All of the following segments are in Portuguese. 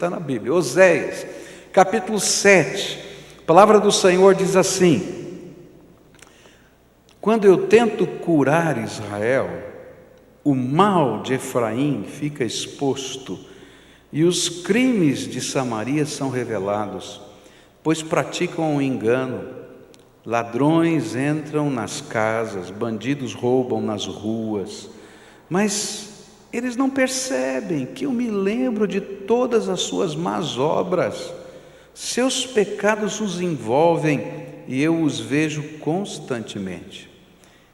Está na Bíblia. Oséias, capítulo 7. A palavra do Senhor diz assim: quando eu tento curar Israel, o mal de Efraim fica exposto, e os crimes de Samaria são revelados, pois praticam o engano. Ladrões entram nas casas, bandidos roubam nas ruas, mas eles não percebem que eu me lembro de todas as suas más obras. Seus pecados os envolvem e eu os vejo constantemente.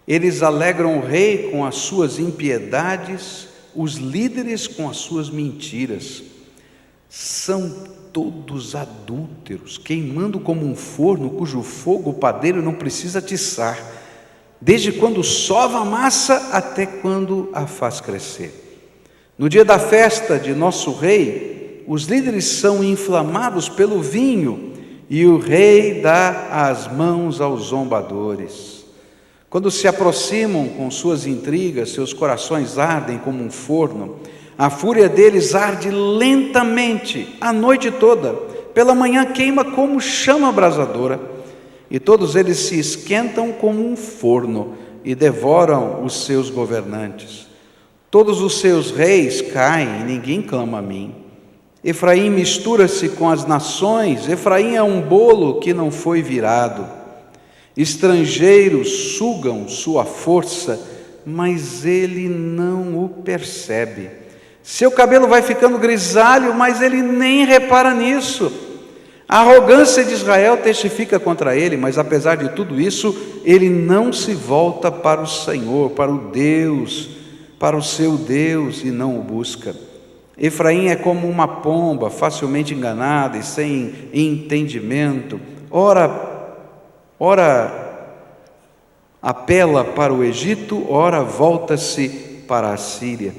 Eles alegram o rei com as suas impiedades, os líderes com as suas mentiras. São todos adúlteros, queimando como um forno cujo fogo o padeiro não precisa atiçar, desde quando sova a massa até quando a faz crescer. No dia da festa de nosso rei, os líderes são inflamados pelo vinho, e o rei dá as mãos aos zombadores. Quando se aproximam com suas intrigas, seus corações ardem como um forno. A fúria deles arde lentamente a noite toda, pela manhã queima como chama abrasadora, e todos eles se esquentam como um forno e devoram os seus governantes. Todos os seus reis caem e ninguém clama a mim. Efraim mistura-se com as nações, Efraim é um bolo que não foi virado. Estrangeiros sugam sua força, mas ele não o percebe. Seu cabelo vai ficando grisalho, mas ele nem repara nisso. A arrogância de Israel testifica contra ele, mas apesar de tudo isso, ele não se volta para o Senhor, para o Deus, para o seu Deus, e não o busca. Efraim é como uma pomba, facilmente enganada e sem entendimento. Ora apela para o Egito, ora volta-se para a Síria.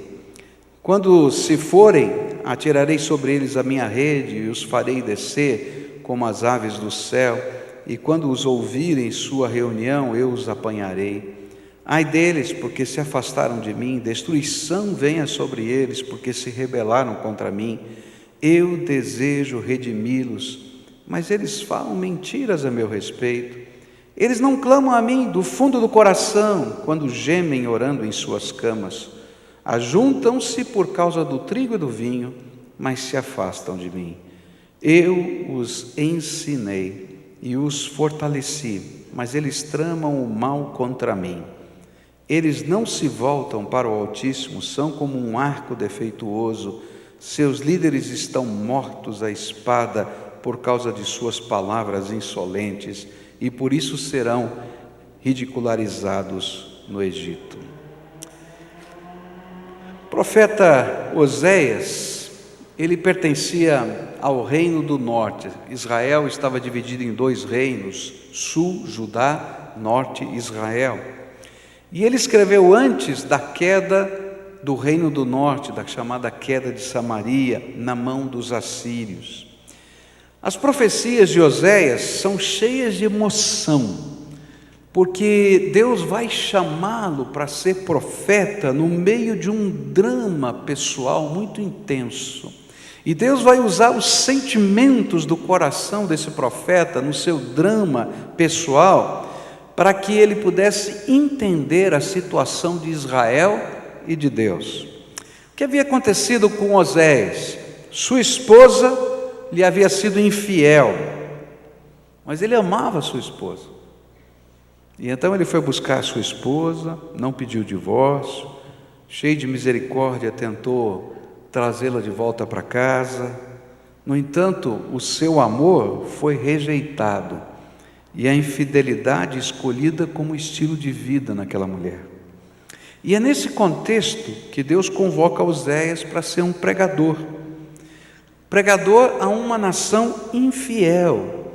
Quando se forem, atirarei sobre eles a minha rede e os farei descer como as aves do céu, e quando os ouvirem sua reunião, eu os apanharei. Ai deles, porque se afastaram de mim, destruição venha sobre eles, porque se rebelaram contra mim. Eu desejo redimi-los, mas eles falam mentiras a meu respeito. Eles não clamam a mim do fundo do coração, quando gemem orando em suas camas. Ajuntam-se por causa do trigo e do vinho, mas se afastam de mim. Eu os ensinei e os fortaleci, mas eles tramam o mal contra mim. Eles não se voltam para o Altíssimo, são como um arco defeituoso. Seus líderes estão mortos à espada por causa de suas palavras insolentes, e por isso serão ridicularizados no Egito. O profeta Oséias, ele pertencia ao reino do norte. Israel estava dividido em dois reinos, sul, Judá, norte, Israel. E ele escreveu antes da queda do reino do norte, da chamada queda de Samaria, na mão dos assírios. As profecias de Oséias são cheias de emoção, porque Deus vai chamá-lo para ser profeta no meio de um drama pessoal muito intenso. E Deus vai usar os sentimentos do coração desse profeta no seu drama pessoal, para que ele pudesse entender a situação de Israel e de Deus. O que havia acontecido com Oséias? Sua esposa lhe havia sido infiel, mas ele amava sua esposa. E então ele foi buscar a sua esposa, não pediu divórcio, cheio de misericórdia, tentou trazê-la de volta para casa. No entanto, o seu amor foi rejeitado e a infidelidade escolhida como estilo de vida naquela mulher. E é nesse contexto que Deus convoca Oséias para ser um pregador a uma nação infiel,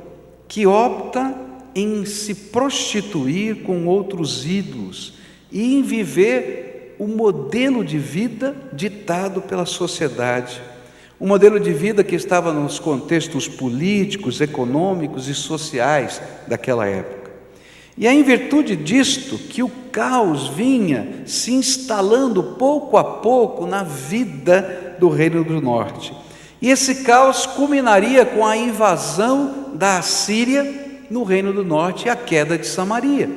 que opta em se prostituir com outros ídolos e em viver o modelo de vida ditado pela sociedade, um modelo de vida que estava nos contextos políticos, econômicos e sociais daquela época. E é em virtude disto que o caos vinha se instalando pouco a pouco na vida do Reino do Norte. E esse caos culminaria com a invasão da Assíria no Reino do Norte e a queda de Samaria.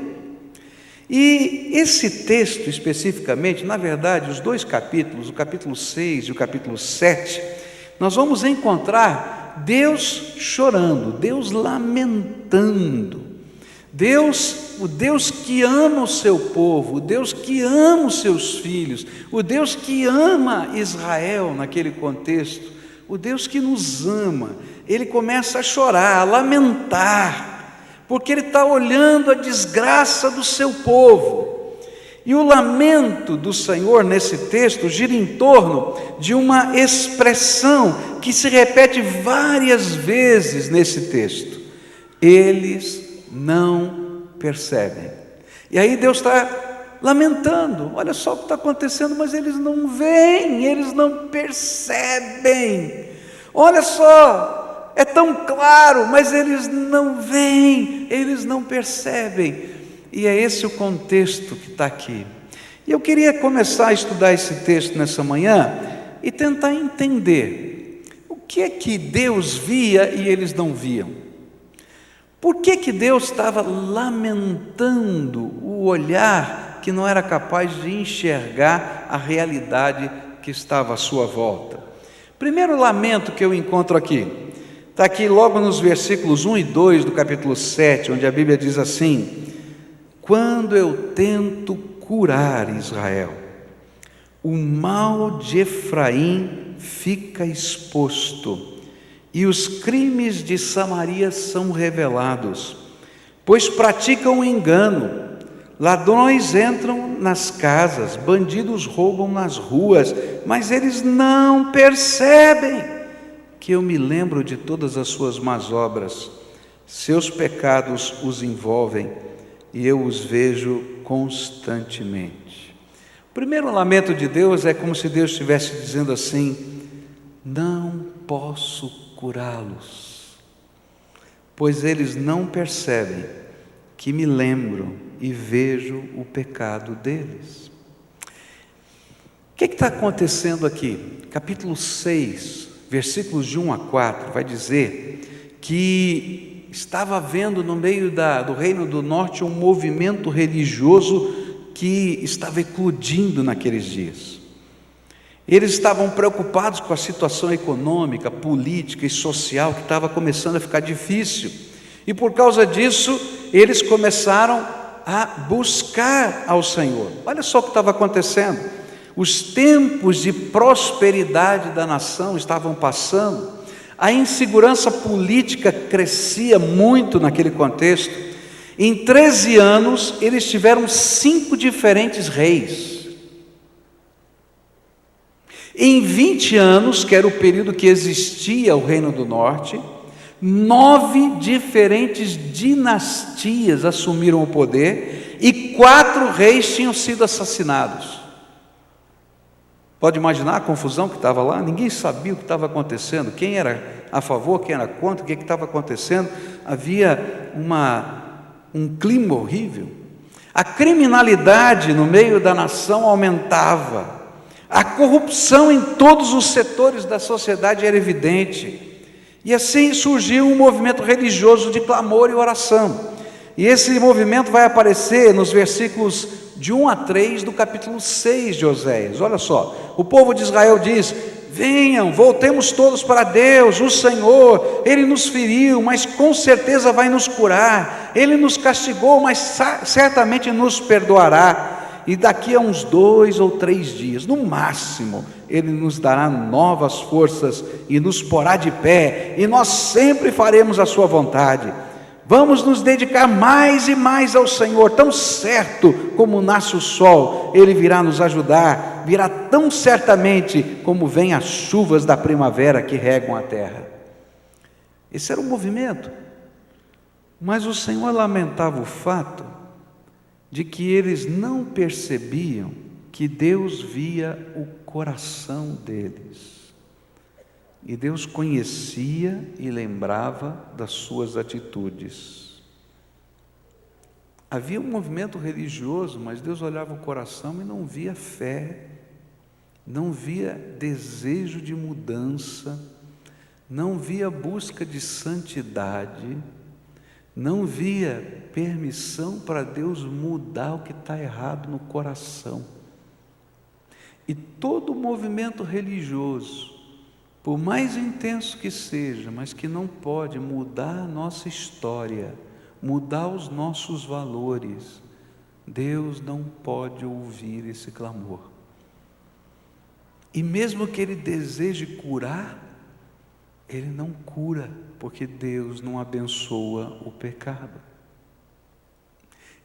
E esse texto especificamente, na verdade, os dois capítulos, o capítulo 6 e o capítulo 7, nós vamos encontrar Deus chorando, Deus lamentando, o Deus que ama o seu povo, o Deus que ama os seus filhos, o Deus que ama Israel naquele contexto, o Deus que nos ama. Ele começa a chorar, a lamentar, porque ele está olhando a desgraça do seu povo. E o lamento do Senhor nesse texto gira em torno de uma expressão que se repete várias vezes nesse texto: eles não percebem. E aí Deus está lamentando, olha só o que está acontecendo, mas eles não veem, eles não percebem. Olha só, é tão claro, mas eles não veem, eles não percebem. E é esse o contexto que está aqui. E eu queria começar a estudar esse texto nessa manhã e tentar entender o que é que Deus via e eles não viam. Por que Deus estava lamentando o olhar que não era capaz de enxergar a realidade que estava à sua volta? Primeiro lamento que eu encontro aqui, está aqui logo nos versículos 1 e 2 do capítulo 7, onde a Bíblia diz assim: quando eu tento curar Israel, o mal de Efraim fica exposto, e os crimes de Samaria são revelados, pois praticam engano, ladrões entram nas casas, bandidos roubam nas ruas, mas eles não percebem que eu me lembro de todas as suas más obras. Seus pecados os envolvem e eu os vejo constantemente. O primeiro lamento de Deus é como se Deus estivesse dizendo assim: não posso curá-los, pois eles não percebem que me lembro e vejo o pecado deles. O que está acontecendo aqui? Capítulo 6, versículos de 1 a 4, vai dizer que estava havendo no meio do Reino do Norte um movimento religioso que estava eclodindo naqueles dias. Eles estavam preocupados com a situação econômica, política e social que estava começando a ficar difícil. E por causa disso, eles começaram a buscar ao Senhor. Olha só o que estava acontecendo. Os tempos de prosperidade da nação estavam passando. A insegurança política crescia muito naquele contexto. Em 13 anos, eles tiveram 5 diferentes reis. Em 20 anos, que era o período que existia o Reino do Norte, 9 diferentes dinastias assumiram o poder e 4 reis tinham sido assassinados. Pode imaginar a confusão que estava lá? Ninguém sabia o que estava acontecendo, quem era a favor, quem era contra, o que estava acontecendo. Havia um clima horrível. A criminalidade no meio da nação aumentava. A corrupção em todos os setores da sociedade era evidente. E assim surgiu um movimento religioso de clamor e oração. E esse movimento vai aparecer nos versículos de 1 a 3 do capítulo 6 de Oséias. Olha só, o povo de Israel diz: venham, voltemos todos para Deus, o Senhor, Ele nos feriu, mas com certeza vai nos curar. Ele nos castigou, mas certamente nos perdoará. E daqui a uns 2 ou 3 dias, no máximo, Ele nos dará novas forças e nos porá de pé, e nós sempre faremos a sua vontade. Vamos nos dedicar mais e mais ao Senhor. Tão certo como nasce o sol, Ele virá nos ajudar, virá tão certamente como vêm as chuvas da primavera que regam a terra. Esse era o movimento. Mas o Senhor lamentava o fato de que eles não percebiam que Deus via o coração deles. E Deus conhecia e lembrava das suas atitudes. Havia um movimento religioso, mas Deus olhava o coração e não via fé, não via desejo de mudança, não via busca de santidade, não via permissão para Deus mudar o que está errado no coração. E todo movimento religioso, por mais intenso que seja, mas que não pode mudar a nossa história, mudar os nossos valores, Deus não pode ouvir esse clamor. E mesmo que Ele deseje curar, Ele não cura, porque Deus não abençoa o pecado.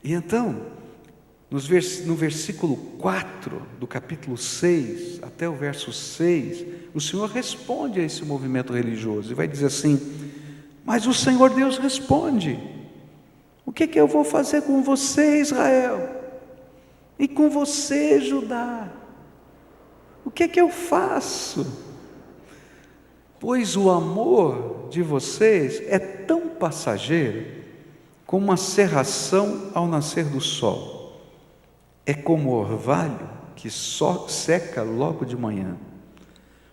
E então, no versículo 4 do capítulo 6, até o verso 6, o Senhor responde a esse movimento religioso, e vai dizer assim: mas o Senhor Deus responde: o que eu vou fazer com você, Israel? E com você, Judá? O que eu faço? Pois o amor de vocês é tão passageiro como uma cerração ao nascer do sol. É como orvalho que só seca logo de manhã.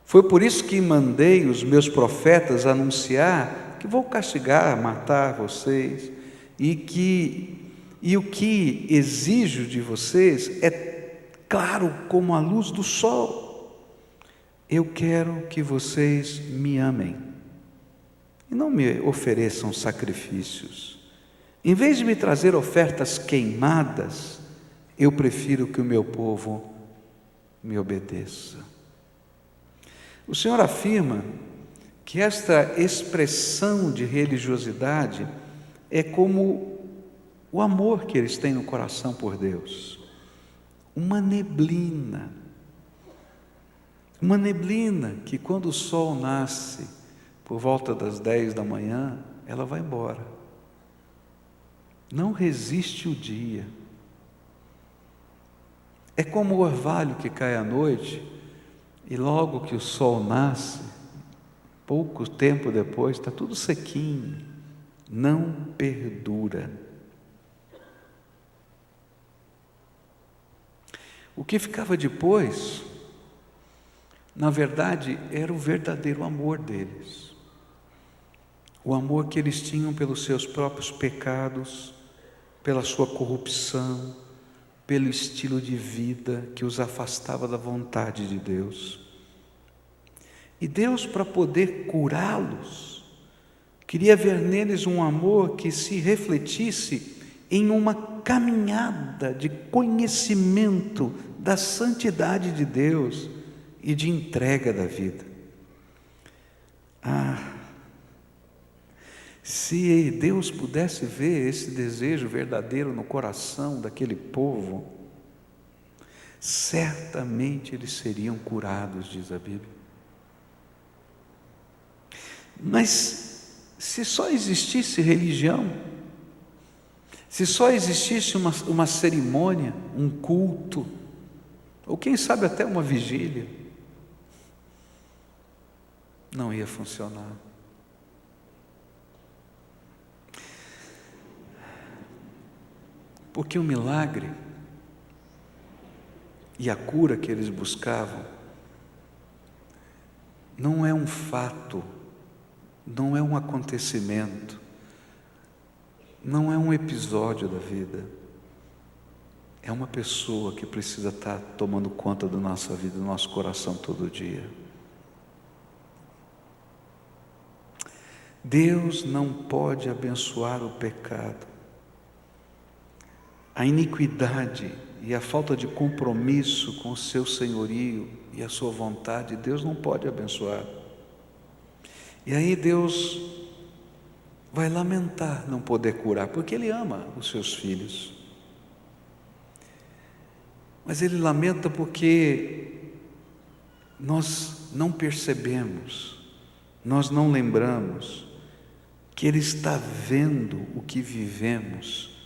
Foi por isso que mandei os meus profetas anunciar que vou castigar, matar vocês, e o que exijo de vocês é claro como a luz do sol. Eu quero que vocês me amem e não me ofereçam sacrifícios. Em vez de me trazer ofertas queimadas, eu prefiro que o meu povo me obedeça. O Senhor afirma que esta expressão de religiosidade é como o amor que eles têm no coração por Deus. Uma neblina que quando o sol nasce, por volta das 10 da manhã, ela vai embora. Não resiste o dia. É como o orvalho que cai à noite, e logo que o sol nasce, pouco tempo depois, está tudo sequinho, não perdura. O que ficava depois, na verdade, era o verdadeiro amor deles. O amor que eles tinham pelos seus próprios pecados, pela sua corrupção, pelo estilo de vida que os afastava da vontade de Deus. E Deus, para poder curá-los, queria ver neles um amor que se refletisse em uma caminhada de conhecimento da santidade de Deus e de entrega da vida. Se Deus pudesse ver esse desejo verdadeiro no coração daquele povo, certamente eles seriam curados, diz a Bíblia. Mas se só existisse religião, se só existisse uma cerimônia, um culto, ou quem sabe até uma vigília, não ia funcionar. Porque o milagre e a cura que eles buscavam não é um fato, não é um acontecimento, não é um episódio da vida, é uma pessoa que precisa estar tomando conta da nossa vida, do nosso coração todo dia. Deus não pode abençoar o pecado, a iniquidade e a falta de compromisso com o seu senhorio e a sua vontade. Deus não pode abençoar. E aí Deus vai lamentar não poder curar, porque Ele ama os seus filhos. Mas Ele lamenta porque nós não percebemos, nós não lembramos que Ele está vendo o que vivemos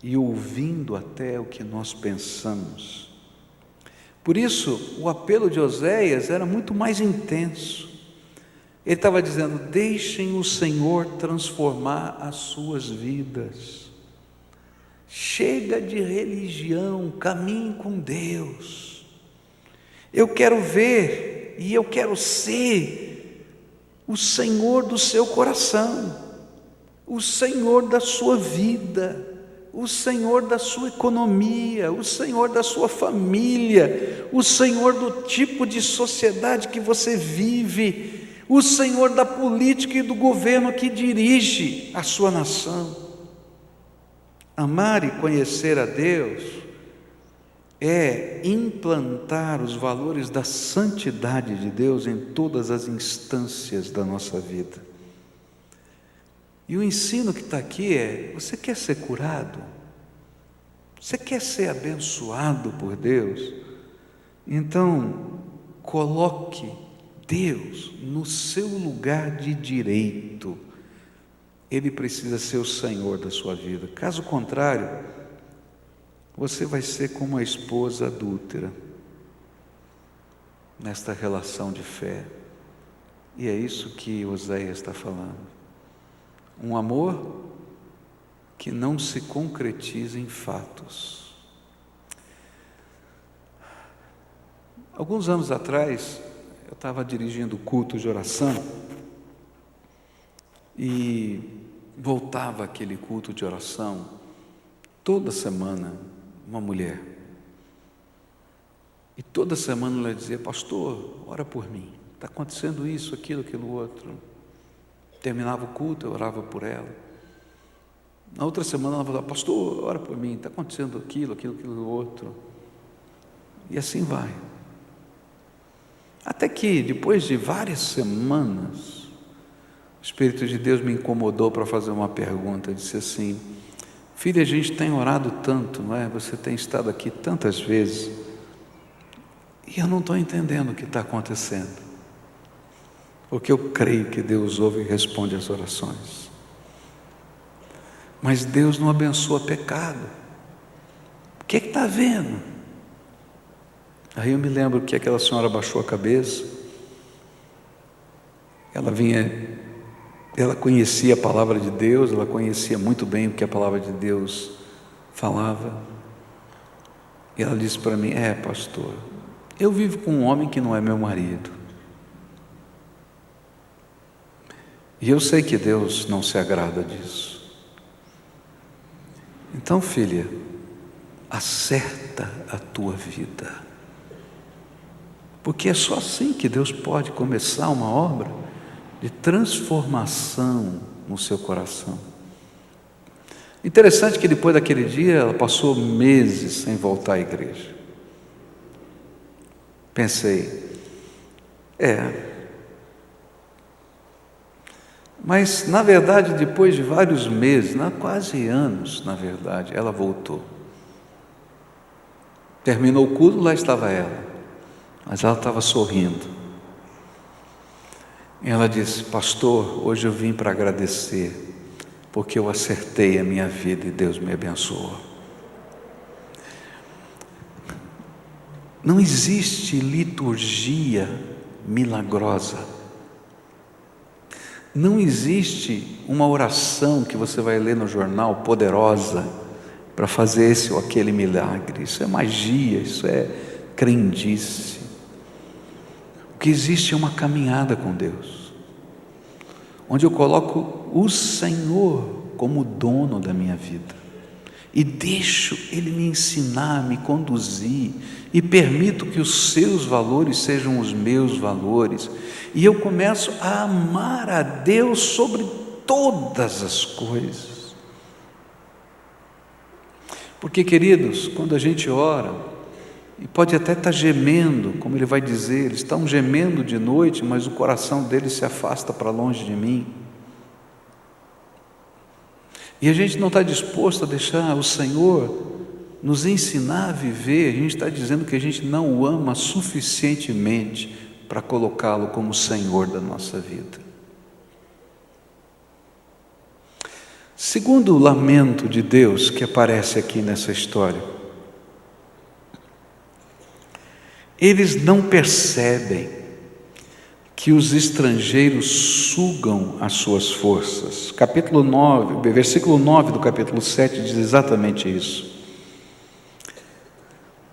e ouvindo até o que nós pensamos. Por isso, o apelo de Oséias era muito mais intenso. Ele estava dizendo: deixem o Senhor transformar as suas vidas. Chega de religião, caminhe com Deus. Eu quero ver e eu quero ser o Senhor do seu coração, o Senhor da sua vida, o Senhor da sua economia, o Senhor da sua família, o Senhor do tipo de sociedade que você vive, o Senhor da política e do governo que dirige a sua nação. Amar e conhecer a Deus é implantar os valores da santidade de Deus em todas as instâncias da nossa vida. E o ensino que está aqui é: você quer ser curado? Você quer ser abençoado por Deus? Então, coloque Deus no seu lugar de direito. Ele precisa ser o Senhor da sua vida. Caso contrário, você vai ser como a esposa adúltera nesta relação de fé. E é isso que Oséias está falando. Um amor que não se concretiza em fatos. Alguns anos atrás, eu estava dirigindo culto de oração e voltava aquele culto de oração toda semana uma mulher. E toda semana ela dizia: pastor, ora por mim, está acontecendo isso, aquilo, aquilo outro. Terminava o culto, eu orava por ela. Na outra semana ela falava: pastor, ora por mim, está acontecendo aquilo, aquilo, aquilo outro. E assim vai. Até que, depois de várias semanas, o Espírito de Deus me incomodou para fazer uma pergunta. Disse assim: filha, a gente tem orado tanto, não é? Você tem estado aqui tantas vezes, e eu não estou entendendo o que está acontecendo. Porque eu creio que Deus ouve e responde as orações. Mas Deus não abençoa pecado. O que está havendo? Aí eu me lembro que aquela senhora baixou a cabeça. Ela conhecia a palavra de Deus, ela conhecia muito bem o que a palavra de Deus falava. E ela disse para mim: pastor, eu vivo com um homem que não é meu marido. E eu sei que Deus não se agrada disso. Então, filha, acerta a tua vida. Porque é só assim que Deus pode começar uma obra de transformação no seu coração. Interessante que depois daquele dia ela passou meses sem voltar à igreja. Pensei, mas na verdade depois de vários meses, quase anos na verdade, ela voltou. Terminou o culto, lá estava ela, mas ela estava sorrindo. E ela disse: pastor, hoje eu vim para agradecer, porque eu acertei a minha vida e Deus me abençoou. Não existe liturgia milagrosa. Não existe uma oração que você vai ler no jornal poderosa para fazer esse ou aquele milagre. Isso é magia, isso é crendice. O que existe é uma caminhada com Deus, onde eu coloco o Senhor como dono da minha vida e deixo Ele me ensinar, me conduzir, e permito que os seus valores sejam os meus valores, e eu começo a amar a Deus sobre todas as coisas. Porque, queridos, quando a gente ora, e pode até estar gemendo, como ele vai dizer, eles estão gemendo de noite, mas o coração deles se afasta para longe de mim. E a gente não está disposto a deixar o Senhor nos ensinar a viver. A gente está dizendo que a gente não o ama suficientemente para colocá-lo como Senhor da nossa vida. Segundo o lamento de Deus que aparece aqui nessa história, eles não percebem que os estrangeiros sugam as suas forças. Capítulo 9, versículo 9 do capítulo 7 diz exatamente isso.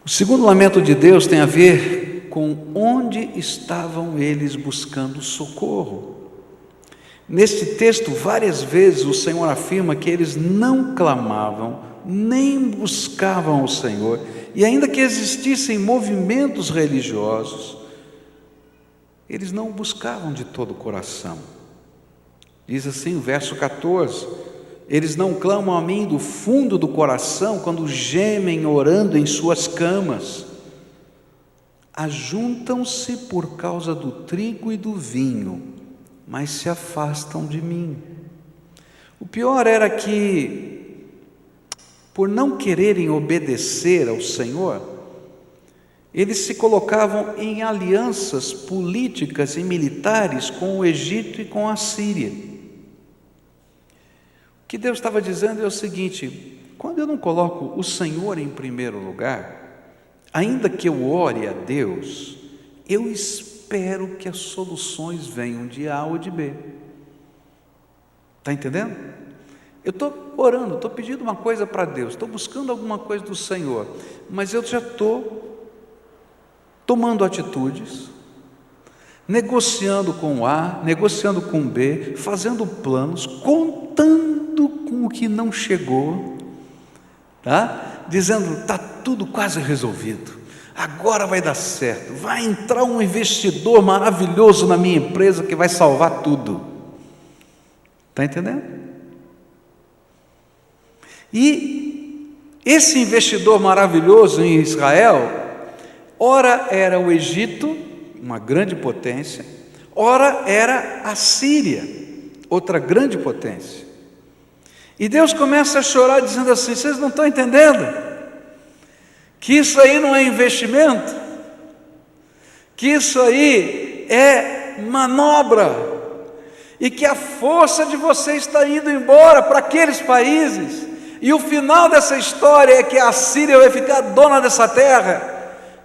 O segundo lamento de Deus tem a ver com onde estavam eles buscando socorro. Neste texto, várias vezes o Senhor afirma que eles não clamavam, nem buscavam ao Senhor, e ainda que existissem movimentos religiosos, eles não o buscavam de todo o coração. Diz assim o verso 14: eles não clamam a mim do fundo do coração, quando gemem orando em suas camas. Ajuntam-se por causa do trigo e do vinho, mas se afastam de mim. O pior era que, por não quererem obedecer ao Senhor, eles se colocavam em alianças políticas e militares com o Egito e com a Síria. O que Deus estava dizendo é o seguinte: quando eu não coloco o Senhor em primeiro lugar, ainda que eu ore a Deus, eu espero que as soluções venham de A ou de B. Está entendendo? Eu estou orando, estou pedindo uma coisa para Deus, estou buscando alguma coisa do Senhor, mas eu já estou tomando atitudes, negociando com A, negociando com B, fazendo planos, contando com o que não chegou, tá? Dizendo, está tudo quase resolvido, agora vai dar certo, vai entrar um investidor maravilhoso na minha empresa que vai salvar tudo. Está entendendo? E esse investidor maravilhoso em Israel, ora era o Egito, uma grande potência, ora era a Síria, outra grande potência. E Deus começa a chorar dizendo assim: vocês não estão entendendo que isso aí não é investimento, que isso aí é manobra, e que a força de vocês está indo embora para aqueles países, e o final dessa história é que a Síria vai ficar dona dessa terra,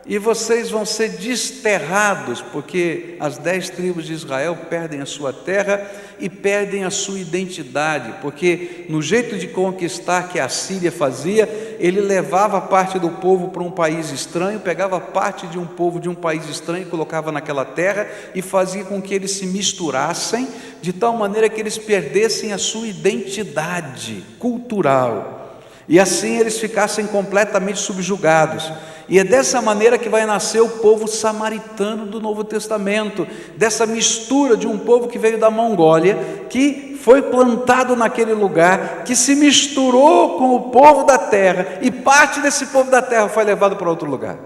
e vocês vão ser desterrados, porque as 10 tribos de Israel perdem a sua terra e perdem a sua identidade, porque no jeito de conquistar que a Síria fazia, ele levava parte do povo para um país estranho, pegava parte de um povo de um país estranho e colocava naquela terra, e fazia com que eles se misturassem, de tal maneira que eles perdessem a sua identidade cultural, e assim eles ficassem completamente subjugados. E é dessa maneira que vai nascer o povo samaritano do Novo Testamento, dessa mistura de um povo que veio da Mongólia, que foi plantado naquele lugar, que se misturou com o povo da terra, e parte desse povo da terra foi levado para outro lugar,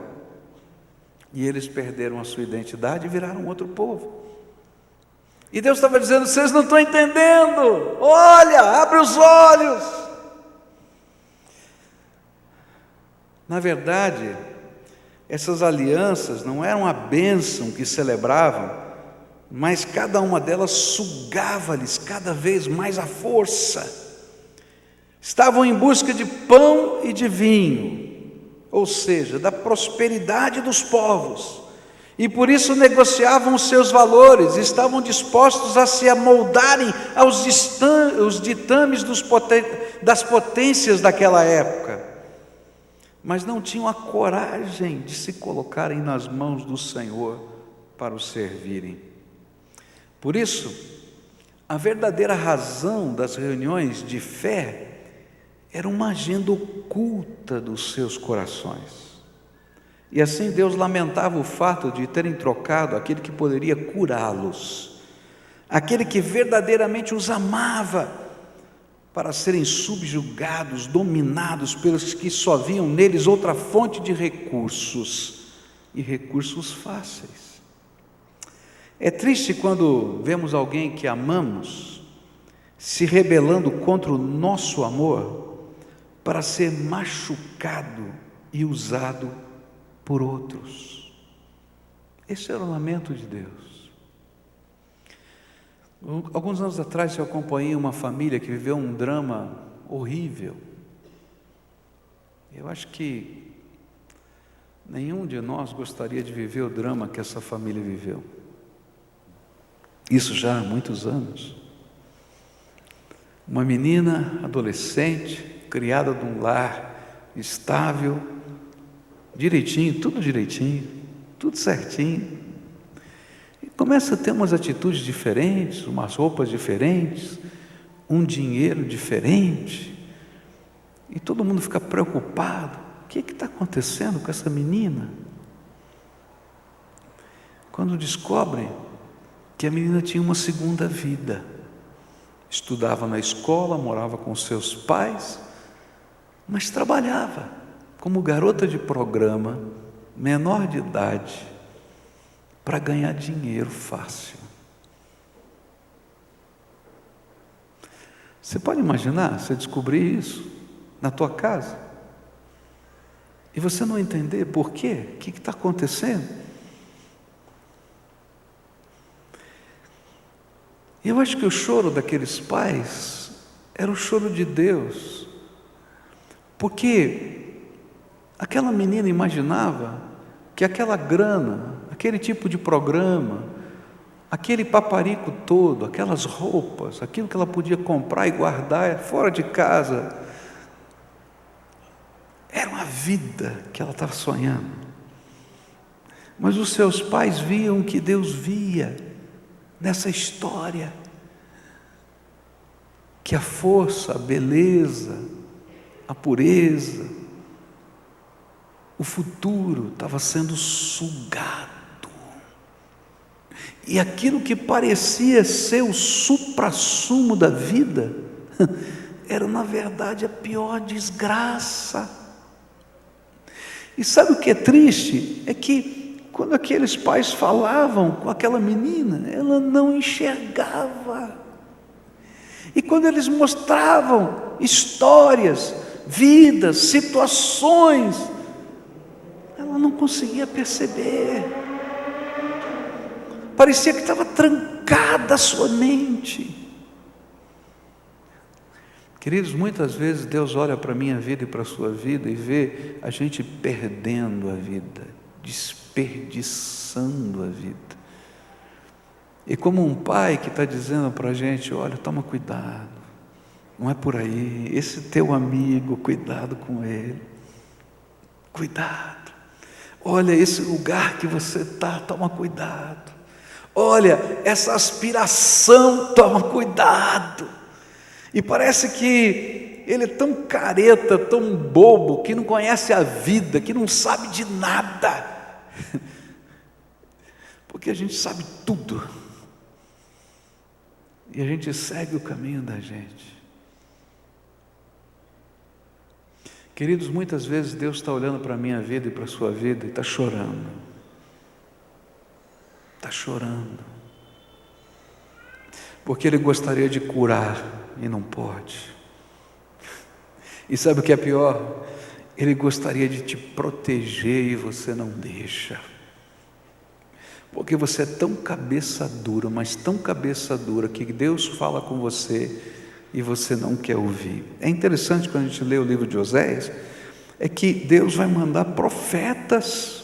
e eles perderam a sua identidade e viraram outro povo. E Deus estava dizendo: vocês não estão entendendo, olha, abre os olhos. Na verdade, essas alianças não eram a bênção que celebravam, mas cada uma delas sugava-lhes cada vez mais a força. Estavam em busca de pão e de vinho, ou seja, da prosperidade dos povos, e por isso negociavam os seus valores, estavam dispostos a se amoldarem aos ditames das potências daquela época, mas não tinham a coragem de se colocarem nas mãos do Senhor para o servirem. Por isso, a verdadeira razão das reuniões de fé era uma agenda oculta dos seus corações. E assim Deus lamentava o fato de terem trocado aquele que poderia curá-los, aquele que verdadeiramente os amava, para serem subjugados, dominados pelos que só viam neles outra fonte de recursos, e recursos fáceis. É triste quando vemos alguém que amamos se rebelando contra o nosso amor para ser machucado e usado por outros. Esse era o lamento de Deus. Alguns anos atrás eu acompanhei uma família que viveu um drama horrível. Eu acho que nenhum de nós gostaria de viver o drama que essa família viveu. Isso já há muitos anos. Uma menina adolescente, criada num lar estável, direitinho, tudo certinho, E começa a ter umas atitudes diferentes, umas roupas diferentes, um dinheiro diferente, e todo mundo fica preocupado. O que está acontecendo com essa menina? Quando descobrem que a menina tinha uma segunda vida, estudava na escola, morava com seus pais, mas trabalhava como garota de programa, menor de idade, para ganhar dinheiro fácil. Você pode imaginar você descobrir isso na tua casa e você não entender por quê? O que está acontecendo? E eu acho que o choro daqueles pais era o choro de Deus, porque aquela menina imaginava que aquela grana, aquele tipo de programa, aquele paparico todo, aquelas roupas, aquilo que ela podia comprar e guardar fora de casa, era uma vida que ela estava sonhando. Mas os seus pais viam o que Deus via nessa história, que a força, a beleza, a pureza, o futuro estava sendo sugado. E aquilo que parecia ser o suprassumo da vida, era na verdade a pior desgraça. E sabe o que é triste? É que quando aqueles pais falavam com aquela menina, ela não enxergava. E quando eles mostravam histórias, vidas, situações, ela não conseguia perceber. Parecia que estava trancada a sua mente. Queridos, muitas vezes Deus olha para a minha vida e para a sua vida e vê a gente perdendo a vida, desperdiçando a vida. E como um pai que está dizendo para a gente, olha, toma cuidado, não é por aí, esse teu amigo, cuidado com ele, cuidado. Olha, esse lugar que você está, toma cuidado. Olha, essa aspiração, toma cuidado. E parece que ele é tão careta, tão bobo, que não conhece a vida, que não sabe de nada. Porque a gente sabe tudo. E a gente segue o caminho da gente. Queridos, muitas vezes Deus está olhando para a minha vida e para a sua vida e está chorando. Está chorando. Porque Ele gostaria de curar e não pode. E sabe o que é pior? Ele gostaria de te proteger e você não deixa. Porque você é tão cabeça dura, mas tão cabeça dura, que Deus fala com você e você não quer ouvir. É interessante quando a gente lê o livro de Oséias, é que Deus vai mandar profetas.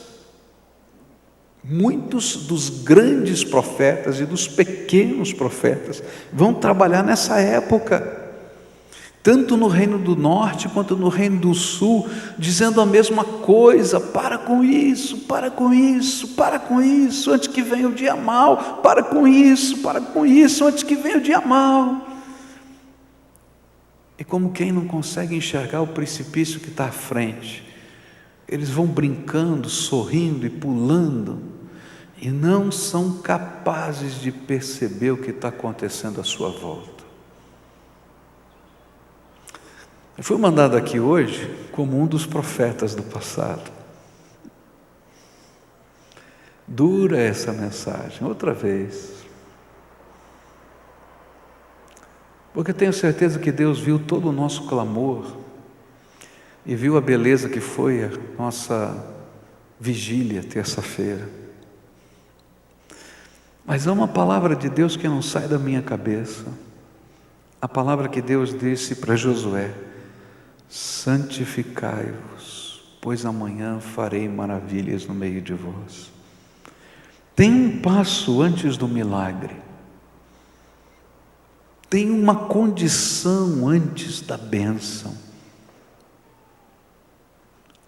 Muitos dos grandes profetas e dos pequenos profetas vão trabalhar nessa época, tanto no reino do norte quanto no reino do sul, dizendo a mesma coisa: para com isso, para com isso, para com isso, antes que venha o dia mau, para com isso, antes que venha o dia mau. E como quem não consegue enxergar o precipício que está à frente, eles vão brincando, sorrindo e pulando, e não são capazes de perceber o que está acontecendo à sua volta. Eu fui mandado aqui hoje como um dos profetas do passado. Dura essa mensagem, outra vez. Porque eu tenho certeza que Deus viu todo o nosso clamor e viu a beleza que foi a nossa vigília terça-feira. Mas há uma palavra de Deus que não sai da minha cabeça. A palavra que Deus disse para Josué: santificai-vos, pois amanhã farei maravilhas no meio de vós. Tem um passo antes do milagre. Tem uma condição antes da bênção.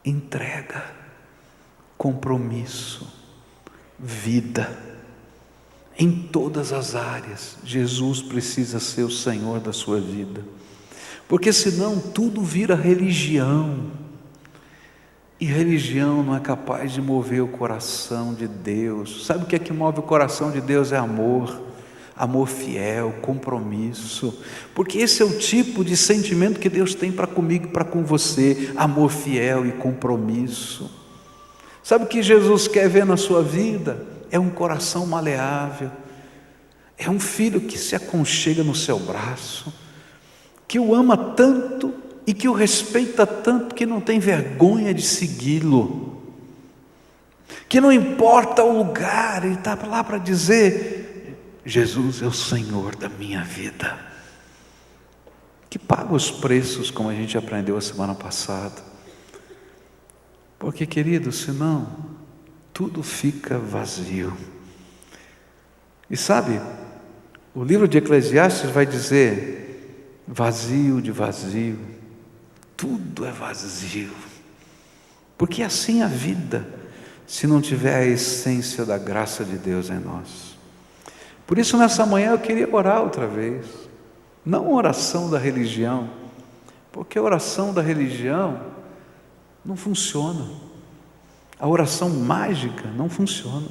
Entrega, compromisso, vida. Em todas as áreas, Jesus precisa ser o Senhor da sua vida, porque senão tudo vira religião, e religião não é capaz de mover o coração de Deus. Sabe o que é que move o coração de Deus? É amor, amor fiel, compromisso, porque esse é o tipo de sentimento que Deus tem para comigo e para com você, amor fiel e compromisso. Sabe o que Jesus quer ver na sua vida? É um coração maleável, é um filho que se aconchega no seu braço, que o ama tanto e que o respeita tanto que não tem vergonha de segui-lo, que não importa o lugar, ele está lá para dizer: Jesus é o Senhor da minha vida, que paga os preços, como a gente aprendeu a semana passada, porque, querido, senão tudo fica vazio. E sabe, o livro de Eclesiastes vai dizer: vazio de vazio, tudo é vazio, porque assim a vida, se não tiver a essência da graça de Deus em nós. Por isso nessa manhã eu queria orar outra vez, não a oração da religião, porque a oração da religião não funciona, a oração mágica não funciona.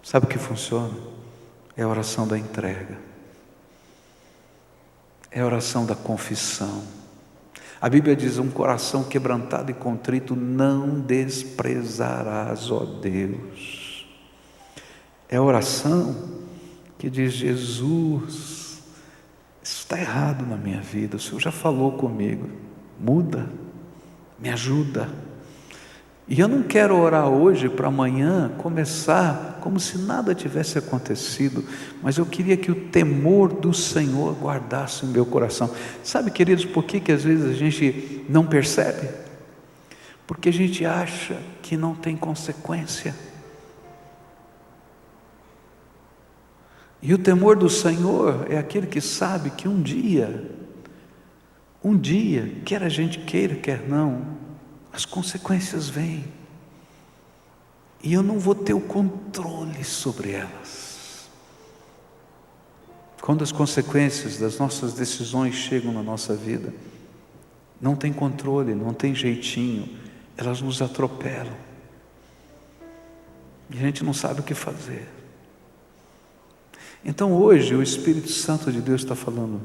Sabe o que funciona? É a oração da entrega, é a oração da confissão. A Bíblia diz: um coração quebrantado e contrito não desprezarás, ó Deus. É a oração que diz: Jesus, isso está errado na minha vida, o Senhor já falou comigo, muda, me ajuda. E eu não quero orar hoje para amanhã começar como se nada tivesse acontecido, mas eu queria que o temor do Senhor guardasse o meu coração. Sabe, queridos, por que às vezes a gente não percebe? Porque a gente acha que não tem consequência. E o temor do Senhor é aquele que sabe que um dia, quer a gente queira, quer não, as consequências vêm, e eu não vou ter o controle sobre elas. Quando as consequências das nossas decisões chegam na nossa vida, não tem controle, não tem jeitinho, elas nos atropelam, e a gente não sabe o que fazer. Então hoje o Espírito Santo de Deus está falando: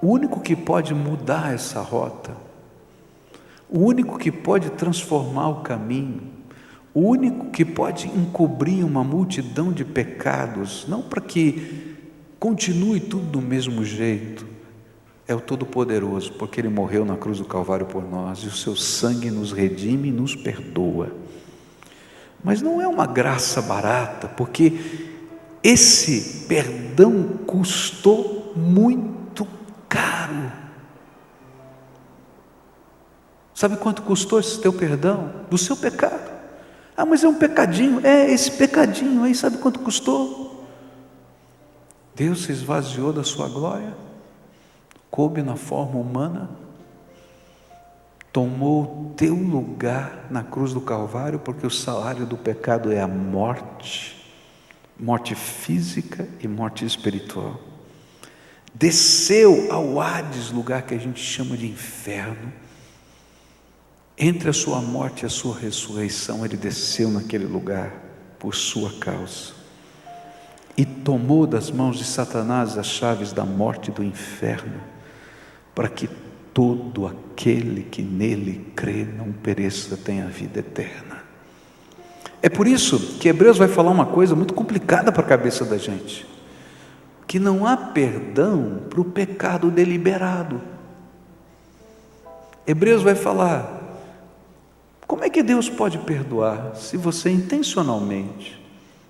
o único que pode mudar essa rota, o único que pode transformar o caminho, o único que pode encobrir uma multidão de pecados, não para que continue tudo do mesmo jeito, é o Todo-Poderoso, porque Ele morreu na cruz do Calvário por nós, e o seu sangue nos redime e nos perdoa. Mas não é uma graça barata, porque esse perdão custou muito caro. Sabe quanto custou esse teu perdão? Do seu pecado. Ah, mas é um pecadinho. É, esse pecadinho aí, sabe quanto custou? Deus se esvaziou da sua glória, coube na forma humana, tomou o teu lugar na cruz do Calvário, porque o salário do pecado é a morte, morte física e morte espiritual. Desceu ao Hades, lugar que a gente chama de inferno. Entre a sua morte e a sua ressurreição, Ele desceu naquele lugar por sua causa, e tomou das mãos de Satanás as chaves da morte e do inferno, para que todo aquele que nele crê não pereça, tenha vida eterna. É por isso que Hebreus vai falar uma coisa muito complicada para a cabeça da gente, que não há perdão para o pecado deliberado. Hebreus vai falar: como é que Deus pode perdoar se você intencionalmente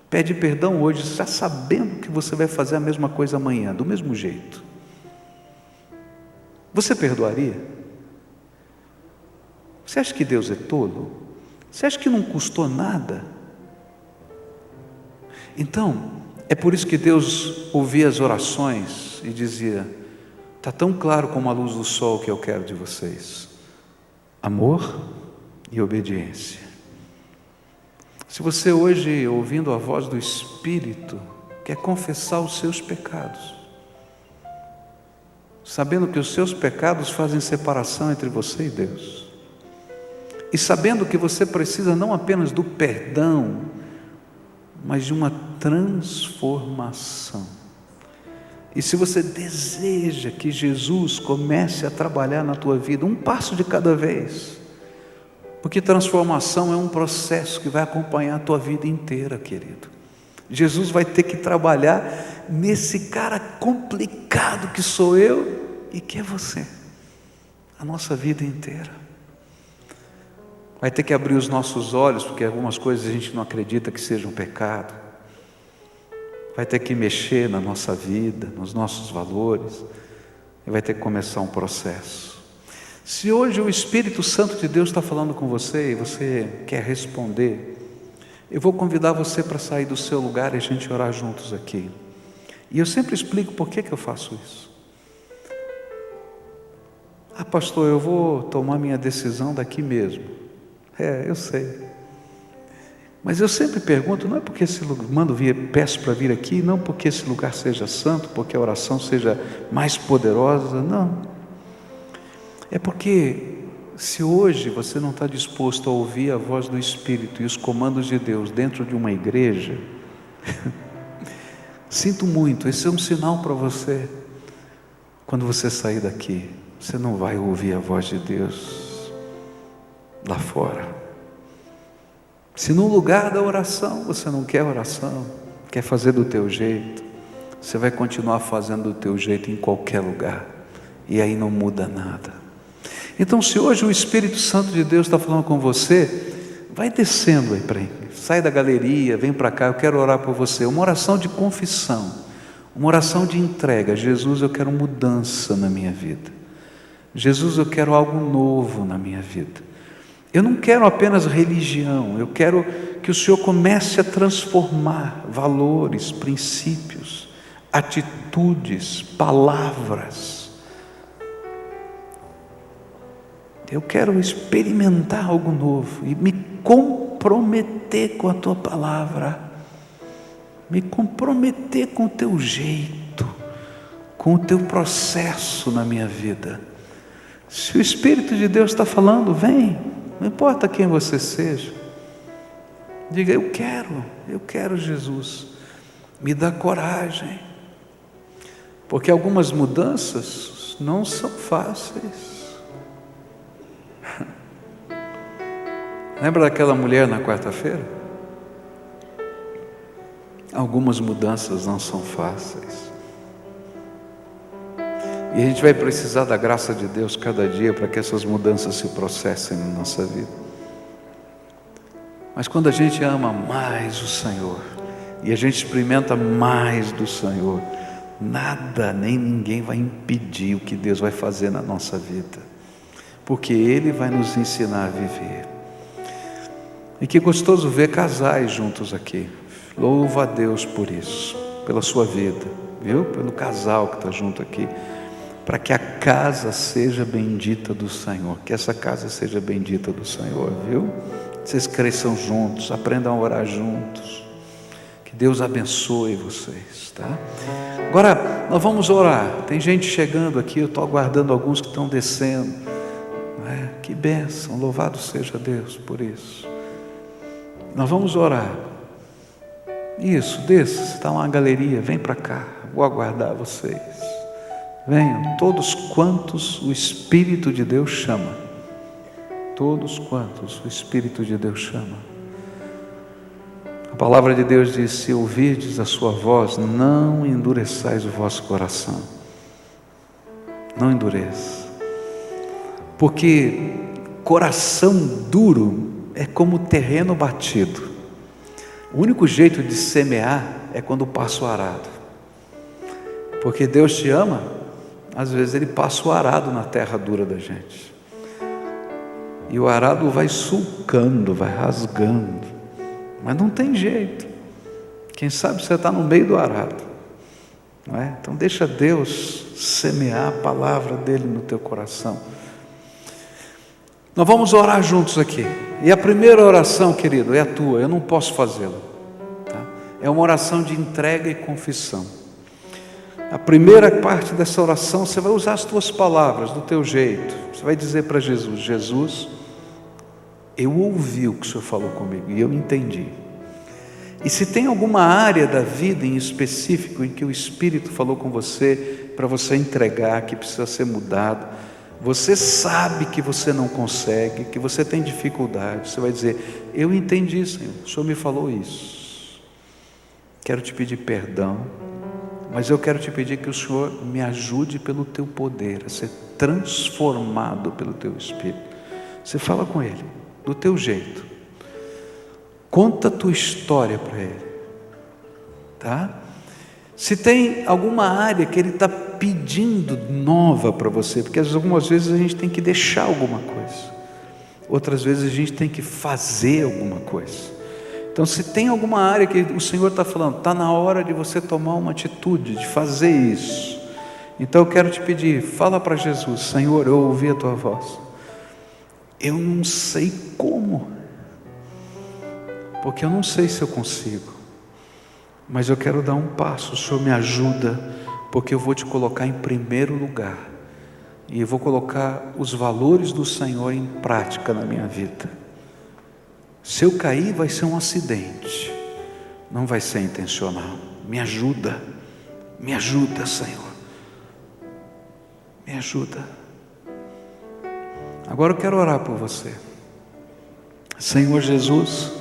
pede perdão hoje, já sabendo que você vai fazer a mesma coisa amanhã, do mesmo jeito? Você perdoaria? Você acha que Deus é tolo? Você acha que não custou nada? Então, é por isso que Deus ouvia as orações e dizia: está tão claro como a luz do sol que eu quero de vocês: amor e obediência. Se você hoje, ouvindo a voz do Espírito, que é confessar os seus pecados, sabendo que os seus pecados fazem separação entre você e Deus, e sabendo que você precisa não apenas do perdão, mas de uma transformação. E se você deseja que Jesus comece a trabalhar na tua vida, um passo de cada vez, porque transformação é um processo que vai acompanhar a tua vida inteira, querido. Jesus vai ter que trabalhar nesse cara complicado que sou eu e que é você, a nossa vida inteira. Vai ter que abrir os nossos olhos, porque algumas coisas a gente não acredita que sejam pecado. Vai ter que mexer na nossa vida, nos nossos valores, e vai ter que começar um processo. Se hoje o Espírito Santo de Deus está falando com você e você quer responder, eu vou convidar você para sair do seu lugar e a gente orar juntos aqui. E eu sempre explico por que eu faço isso. Ah, pastor, eu vou tomar minha decisão daqui mesmo. Eu sei. Mas eu sempre pergunto, não é porque esse lugar, peço para vir aqui, não porque esse lugar seja santo, porque a oração seja mais poderosa, não. É porque se hoje você não está disposto a ouvir a voz do Espírito e os comandos de Deus dentro de uma igreja, sinto muito, esse é um sinal para você. Quando você sair daqui, você não vai ouvir a voz de Deus lá fora. Se no lugar da oração você não quer oração, quer fazer do teu jeito, você vai continuar fazendo do teu jeito em qualquer lugar, e aí não muda nada. Então, se hoje o Espírito Santo de Deus está falando com você, vai descendo aí para mim, sai da galeria, vem para cá, eu quero orar por você, uma oração de confissão, uma oração de entrega. Jesus, eu quero mudança na minha vida. Jesus, eu quero algo novo na minha vida. Eu não quero apenas religião, eu quero que o Senhor comece a transformar valores, princípios, atitudes, palavras. Eu quero experimentar algo novo e me comprometer com a Tua palavra, me comprometer com o Teu jeito, com o Teu processo na minha vida. Se o Espírito de Deus está falando, vem. Não importa quem você seja, diga, eu quero Jesus, me dá coragem, porque algumas mudanças não são fáceis. Lembra daquela mulher na quarta-feira? Algumas mudanças não são fáceis, e a gente vai precisar da graça de Deus cada dia para que essas mudanças se processem na nossa vida. Mas quando a gente ama mais o Senhor e a gente experimenta mais do Senhor, nada nem ninguém vai impedir o que Deus vai fazer na nossa vida, porque Ele vai nos ensinar a viver. E que gostoso ver casais juntos aqui. Louva a Deus por isso, pela sua vida, viu? Pelo casal que está junto aqui, para que a casa seja bendita do Senhor, que essa casa seja bendita do Senhor, viu? Vocês cresçam juntos, aprendam a orar juntos, que Deus abençoe vocês, tá? Agora, nós vamos orar. Tem gente chegando aqui, eu estou aguardando alguns que estão descendo, não é? Que bênção, louvado seja Deus por isso. Nós vamos orar. Isso, desça, você está numa galeria, vem para cá, vou aguardar vocês. Venham, todos quantos o Espírito de Deus chama. Todos quantos o Espírito de Deus chama. A palavra de Deus diz, se ouvirdes a sua voz, não endureçais o vosso coração. Não endureça. Porque coração duro é como terreno batido. O único jeito de semear é quando passa o arado. Porque Deus te ama, às vezes Ele passa o arado na terra dura da gente. E o arado vai sulcando, vai rasgando. Mas não tem jeito. Quem sabe você está no meio do arado, não é? Então deixa Deus semear a palavra dEle no teu coração. Nós vamos orar juntos aqui. E a primeira oração, querido, é a tua. Eu não posso fazê-la, tá? é uma oração de entrega e confissão. A primeira parte dessa oração, você vai usar as tuas palavras, do teu jeito. Você vai dizer para Jesus: Jesus, eu ouvi o que o Senhor falou comigo e eu entendi. E se tem alguma área da vida em específico em que o Espírito falou com você, para você entregar, que precisa ser mudado, você sabe que você não consegue, que você tem dificuldade, você vai dizer: eu entendi, Senhor, o Senhor me falou isso, quero te pedir perdão, mas eu quero te pedir que o Senhor me ajude pelo teu poder, a ser transformado pelo teu Espírito. Você fala com Ele, do teu jeito. Conta a tua história para Ele, tá? Se tem alguma área que Ele está pedindo nova para você, porque algumas vezes a gente tem que deixar alguma coisa, outras vezes a gente tem que fazer alguma coisa. Então, se tem alguma área que o Senhor está falando, está na hora de você tomar uma atitude, de fazer isso. Então eu quero te pedir, fala para Jesus: Senhor, eu ouvi a tua voz, eu não sei como, porque eu não sei se eu consigo, mas eu quero dar um passo, o Senhor me ajuda, porque eu vou te colocar em primeiro lugar, e eu vou colocar os valores do Senhor em prática na minha vida. Se eu cair, vai ser um acidente, não vai ser intencional. Me ajuda, Senhor, me ajuda. Agora eu quero orar por você. Senhor Jesus,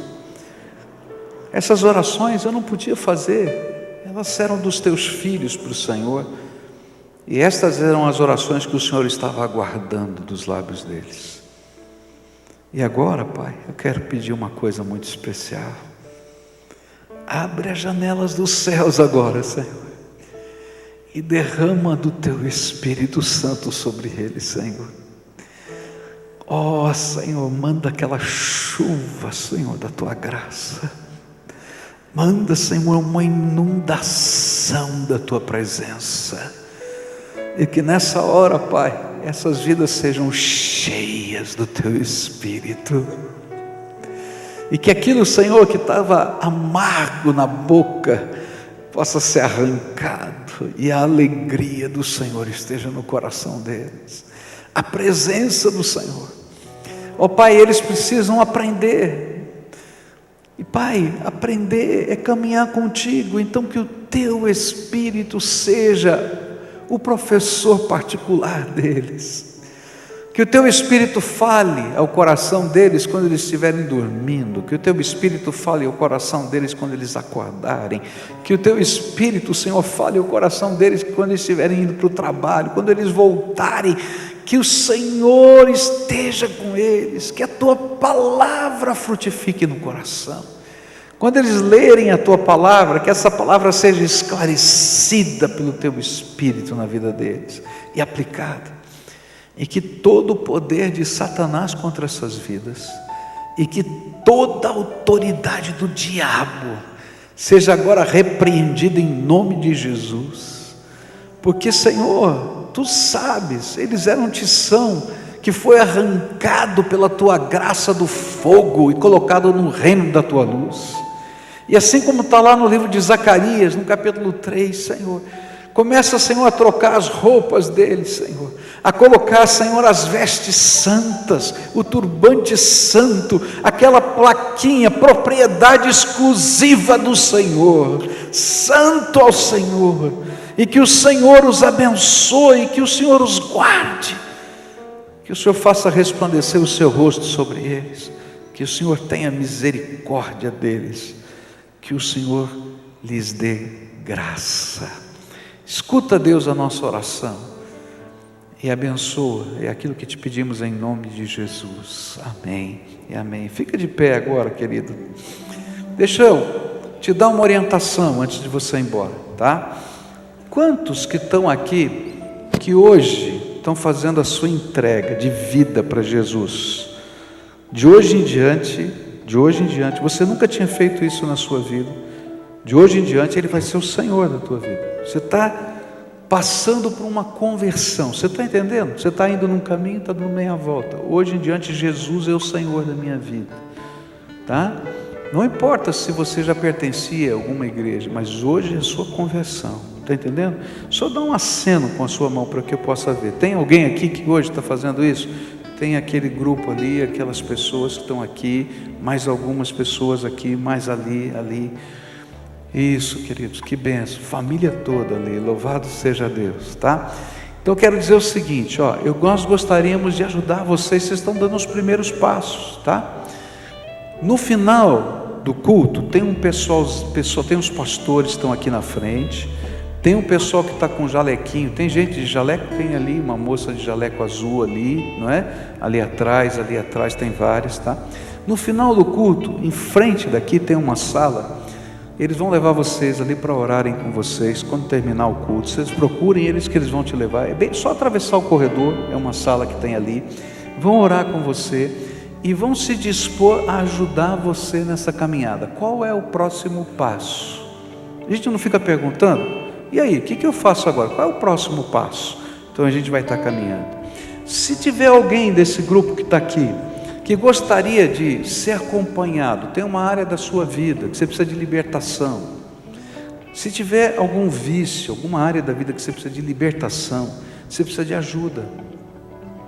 essas orações eu não podia fazer, elas eram dos teus filhos para o Senhor, e estas eram as orações que o Senhor estava aguardando dos lábios deles. E agora, Pai, eu quero pedir uma coisa muito especial. Abre as janelas dos céus agora, Senhor, e derrama do teu Espírito Santo sobre eles, Senhor. Ó Senhor, manda aquela chuva, Senhor, da tua graça. Manda, Senhor, uma inundação da tua presença, e que nessa hora, Pai, essas vidas sejam cheias do teu Espírito, e que aquilo, Senhor, que estava amargo na boca, possa ser arrancado, e a alegria do Senhor esteja no coração deles, a presença do Senhor. Ó Pai, eles precisam aprender. E Pai, aprender é caminhar contigo, então que o teu Espírito seja o professor particular deles, que o teu Espírito fale ao coração deles quando eles estiverem dormindo, que o teu Espírito fale ao coração deles quando eles acordarem, que o teu Espírito, Senhor, fale ao coração deles quando eles estiverem indo para o trabalho, quando eles voltarem, que o Senhor esteja com eles, que a tua palavra frutifique no coração. Quando eles lerem a tua palavra, que essa palavra seja esclarecida pelo teu Espírito na vida deles e aplicada, e que todo o poder de Satanás contra essas vidas, e que toda a autoridade do diabo seja agora repreendida em nome de Jesus, porque, Senhor, tu sabes, eles eram tição que foi arrancado pela tua graça do fogo e colocado no reino da tua luz. E assim como está lá no livro de Zacarias, no capítulo 3, Senhor, começa, Senhor, a trocar as roupas deles, Senhor, a colocar, Senhor, as vestes santas, o turbante santo, aquela plaquinha, propriedade exclusiva do Senhor, santo ao Senhor, e que o Senhor os abençoe, que o Senhor os guarde, que o Senhor faça resplandecer o seu rosto sobre eles, que o Senhor tenha misericórdia deles, que o Senhor lhes dê graça. Escuta, Deus, a nossa oração e abençoa, é aquilo que te pedimos em nome de Jesus, amém e amém. Fica de pé agora, querido. Deixa eu te dar uma orientação antes de você ir embora, tá? Quantos que estão aqui, que hoje estão fazendo a sua entrega de vida para Jesus? De hoje em diante, você nunca tinha feito isso na sua vida, de hoje em diante Ele vai ser o Senhor da tua vida. Você está passando por uma conversão, você está entendendo? Você está indo num caminho, está dando meia volta. Hoje em diante Jesus é o Senhor da minha vida, tá? Não importa se você já pertencia a alguma igreja, mas hoje é a sua conversão. Está entendendo? Só dá um aceno com a sua mão para que eu possa ver. Tem alguém aqui que hoje está fazendo isso? Tem aquele grupo ali, aquelas pessoas que estão aqui, mais algumas pessoas aqui, mais ali. Isso, queridos, que benção. Família toda ali, louvado seja Deus, tá? Então eu quero dizer o seguinte, ó, nós gostaríamos de ajudar vocês estão dando os primeiros passos, tá? No final do culto, tem um pessoal, tem uns pastores que estão aqui na frente, tem um pessoal que está com jalequinho, tem gente de jaleco, tem ali uma moça de jaleco azul ali, não é? Ali atrás tem várias, tá? No final do culto, em frente daqui tem uma sala, eles vão levar vocês ali para orarem com vocês, quando terminar o culto, vocês procurem eles que eles vão te levar, é bem só atravessar o corredor, é uma sala que tem ali, vão orar com você, e vão se dispor a ajudar você nessa caminhada. Qual é o próximo passo? A gente não fica perguntando, e aí, o que eu faço agora? Qual é o próximo passo? Então a gente vai estar caminhando. Se tiver alguém desse grupo que está aqui, que gostaria de ser acompanhado, tem uma área da sua vida que você precisa de libertação, se tiver algum vício, alguma área da vida que você precisa de libertação, você precisa de ajuda.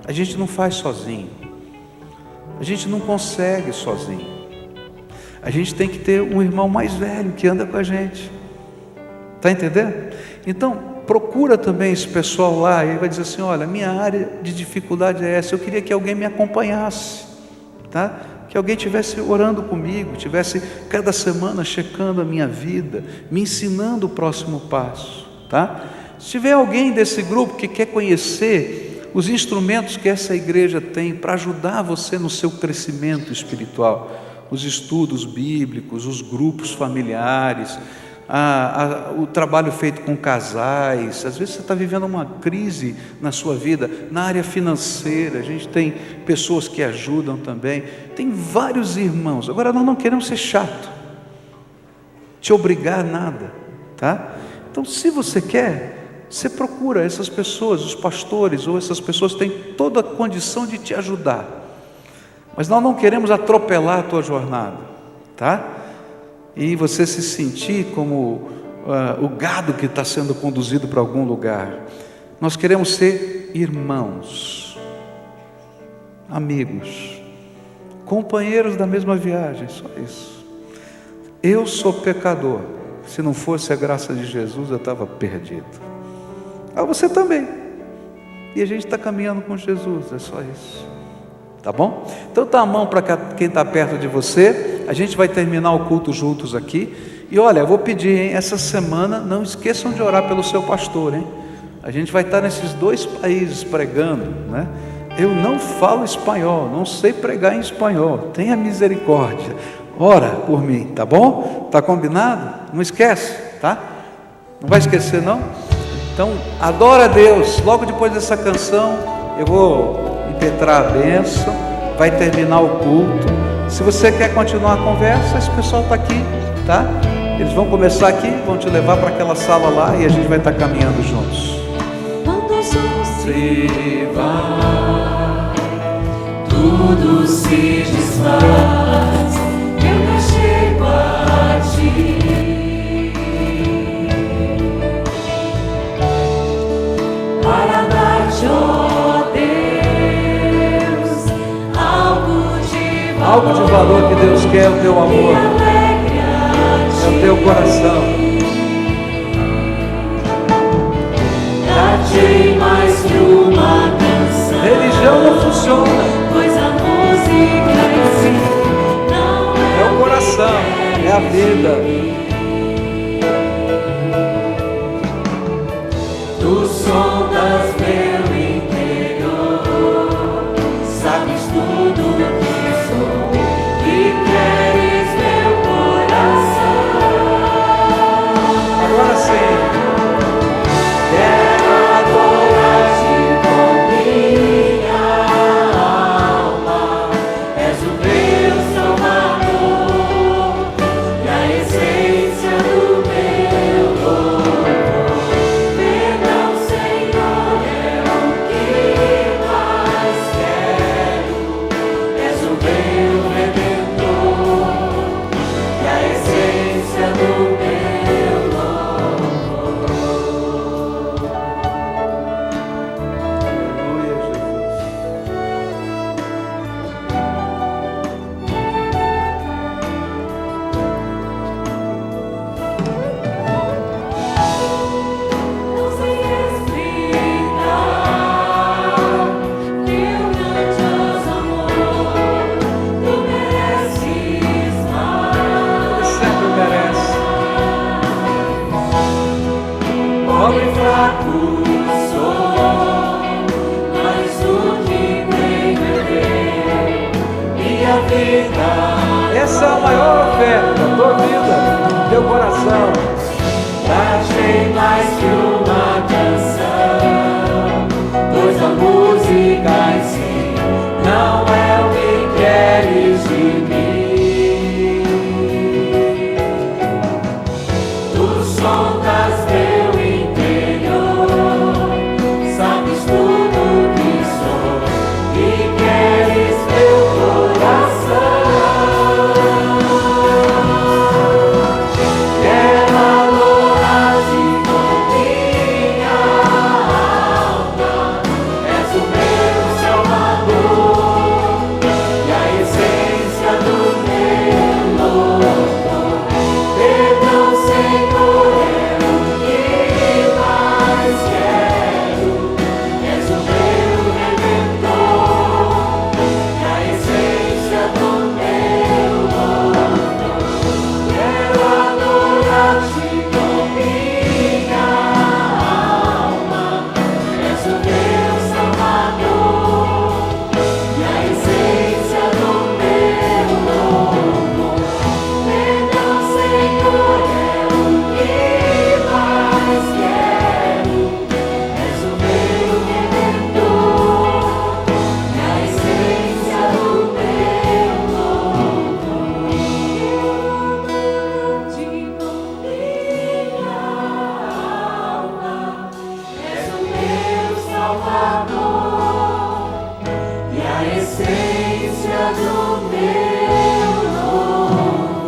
A gente não faz sozinho. A gente não consegue sozinho. A gente tem que ter um irmão mais velho que anda com a gente. Está entendendo? Então, procura também esse pessoal lá. E ele vai dizer assim, olha, minha área de dificuldade é essa. Eu queria que alguém me acompanhasse, tá? Que alguém estivesse orando comigo, estivesse cada semana checando a minha vida, me ensinando o próximo passo, tá? Se tiver alguém desse grupo que quer conhecer os instrumentos que essa igreja tem para ajudar você no seu crescimento espiritual, os estudos bíblicos, os grupos familiares, o trabalho feito com casais, às vezes você está vivendo uma crise na sua vida, na área financeira, a gente tem pessoas que ajudam também, tem vários irmãos. Agora nós não queremos ser chato, te obrigar a nada, tá? Então se você quer, você procura essas pessoas, os pastores ou essas pessoas têm toda a condição de te ajudar, mas nós não queremos atropelar a tua jornada, tá? E você se sentir como o gado que está sendo conduzido para algum lugar. Nós queremos ser irmãos, amigos, companheiros da mesma viagem, só isso. Eu sou pecador, se não fosse a graça de Jesus eu estava perdido. Você também. E a gente está caminhando com Jesus, é só isso. Tá bom? Então dá a mão para quem está perto de você. A gente vai terminar o culto juntos aqui. E olha, eu vou pedir, hein, essa semana, não esqueçam de orar pelo seu pastor, hein? A gente vai estar nesses 2 países pregando, né? Eu não falo espanhol, não sei pregar em espanhol. Tenha misericórdia. Ora por mim, tá bom? Tá combinado? Não esquece, tá? Não vai esquecer não? Então, adora a Deus. Logo depois dessa canção, eu vou impetrar a bênção, vai terminar o culto. Se você quer continuar a conversa, esse pessoal está aqui, tá? Eles vão começar aqui, vão te levar para aquela sala lá e a gente vai estar caminhando juntos. Quando o sol se vai, tudo se desfaz, eu já chego a ti. Para dar-te, ó Deus, algo de valor que Deus quer, o teu amor, é o teu coração. Dar-te mais que uma canção. Religião não funciona, Pois a música em si não é o coração, é a vida. Tu sondas meu interior, sabes tudo que sou e queres meu coração. Agora sim. Quero adorar. coração, maior oferta, tua vida, teu coração. Achei mais que uma canção, pois a música em si não é o que queres de mim. Tu sondas meu interior, sabes tudo que sou e queres meu coração. Quero adorar-te com minha alma, és o meu Salvador e a essência do meu louvor. Perdão, Senhor, é o que mais quero, és o meu Redentor e a essência do meu louvor. Quero adorar-te com minha alma, és o meu Salvador e a essência do meu louvor. Perdão, Senhor, é o que mais quero, és o meu Redentor e a essência do meu louvor. De com minha alma, és o meu Salvador e a essência do meu louvor.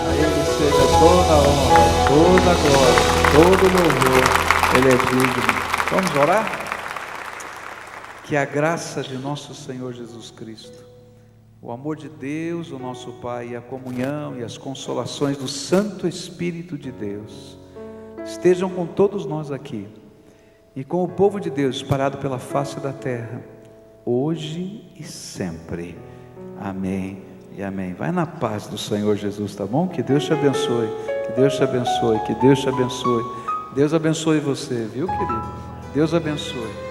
A Ele seja toda a honra, toda a glória, todo o louvor. Ele é digno. Vamos orar? Que a graça de nosso Senhor Jesus Cristo, o amor de Deus, o nosso Pai, e a comunhão e as consolações do Santo Espírito de Deus estejam com todos nós aqui e com o povo de Deus espalhado pela face da terra, hoje e sempre. Amém e amém. Vai na paz do Senhor Jesus, tá bom? Que Deus te abençoe, que Deus te abençoe, que Deus te abençoe. Deus abençoe você, viu, querido? Deus abençoe.